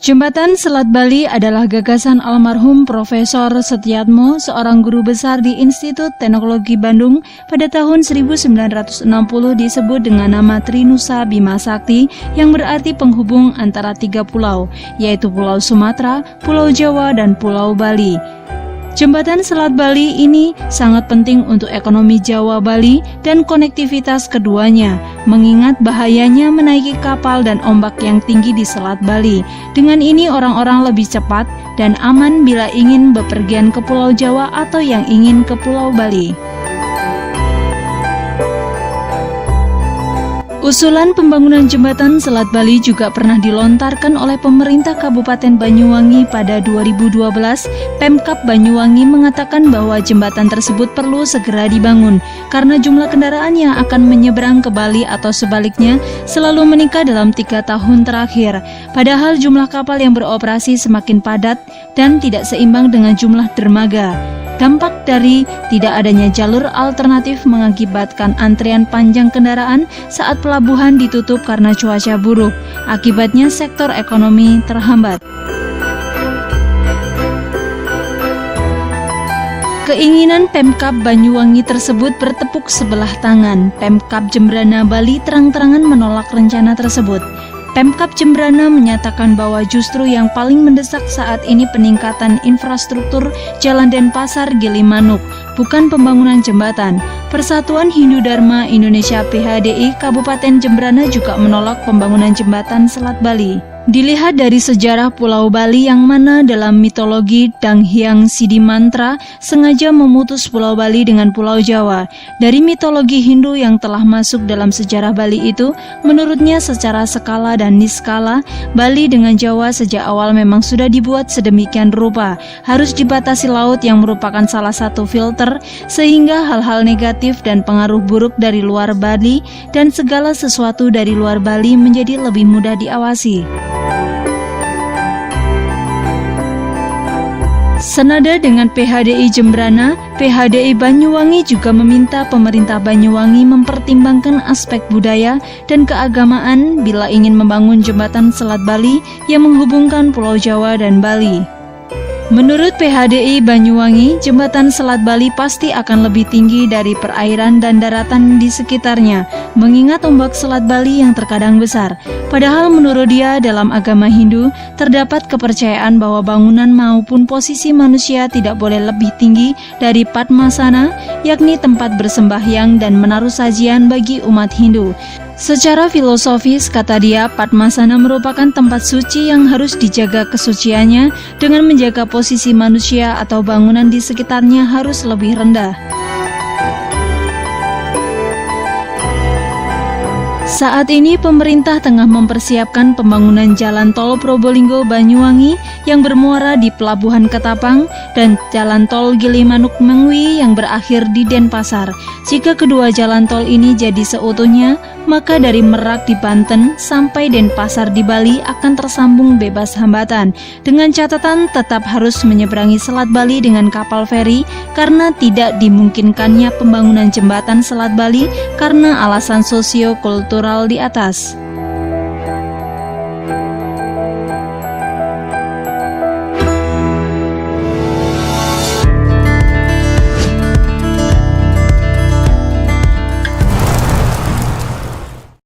Jembatan Selat Bali adalah gagasan almarhum Profesor Setiatmo, seorang guru besar di Institut Teknologi Bandung pada tahun 1960 disebut dengan nama Trinusa Bima Sakti yang berarti penghubung antara 3 pulau, yaitu Pulau Sumatera, Pulau Jawa, dan Pulau Bali. Jembatan Selat Bali ini sangat penting untuk ekonomi Jawa Bali dan konektivitas keduanya, mengingat bahayanya menaiki kapal dan ombak yang tinggi di Selat Bali. Dengan ini orang-orang lebih cepat dan aman bila ingin bepergian ke Pulau Jawa atau yang ingin ke Pulau Bali. Usulan pembangunan jembatan Selat Bali juga pernah dilontarkan oleh pemerintah Kabupaten Banyuwangi pada 2012. Pemkab Banyuwangi mengatakan bahwa jembatan tersebut perlu segera dibangun karena jumlah kendaraan yang akan menyeberang ke Bali atau sebaliknya selalu meningkat dalam 3 tahun terakhir. Padahal jumlah kapal yang beroperasi semakin padat dan tidak seimbang dengan jumlah dermaga. Dampak dari tidak adanya jalur alternatif mengakibatkan antrian panjang kendaraan saat pelabuhan ditutup karena cuaca buruk. Akibatnya sektor ekonomi terhambat. Keinginan Pemkab Banyuwangi tersebut bertepuk sebelah tangan. Pemkab Jembrana Bali terang-terangan menolak rencana tersebut. Pemkab Jembrana menyatakan bahwa justru yang paling mendesak saat ini peningkatan infrastruktur Jalan Denpasar Gilimanuk, bukan pembangunan jembatan. Persatuan Hindu Dharma Indonesia PHDI Kabupaten Jembrana juga menolak pembangunan jembatan Selat Bali. Dilihat dari sejarah Pulau Bali yang mana dalam mitologi Dang Hyang Sidimantra sengaja memutus Pulau Bali dengan Pulau Jawa. Dari mitologi Hindu yang telah masuk dalam sejarah Bali itu, menurutnya secara skala dan niskala, Bali dengan Jawa sejak awal memang sudah dibuat sedemikian rupa. Harus dibatasi laut yang merupakan salah satu filter, sehingga hal-hal negatif dan pengaruh buruk dari luar Bali dan segala sesuatu dari luar Bali menjadi lebih mudah diawasi. Senada dengan PHDI Jembrana, PHDI Banyuwangi juga meminta pemerintah Banyuwangi mempertimbangkan aspek budaya dan keagamaan bila ingin membangun jembatan Selat Bali yang menghubungkan Pulau Jawa dan Bali. Menurut PHDI Banyuwangi, jembatan Selat Bali pasti akan lebih tinggi dari perairan dan daratan di sekitarnya, mengingat ombak Selat Bali yang terkadang besar. Padahal menurut dia, dalam agama Hindu, terdapat kepercayaan bahwa bangunan maupun posisi manusia tidak boleh lebih tinggi dari Padmasana, yakni tempat bersembahyang dan menaruh sajian bagi umat Hindu. Secara filosofis, kata dia, Padmasana merupakan tempat suci yang harus dijaga kesuciannya dengan menjaga posisi manusia atau bangunan di sekitarnya harus lebih rendah. Saat ini pemerintah tengah mempersiapkan pembangunan jalan tol Probolinggo-Banyuwangi yang bermuara di Pelabuhan Ketapang dan jalan tol Gilimanuk Mengwi yang berakhir di Denpasar. Jika kedua jalan tol ini jadi seutuhnya, maka dari Merak di Banten sampai Denpasar di Bali akan tersambung bebas hambatan. Dengan catatan tetap harus menyeberangi Selat Bali dengan kapal feri karena tidak dimungkinkannya pembangunan jembatan Selat Bali karena alasan sosio-kultural di atas.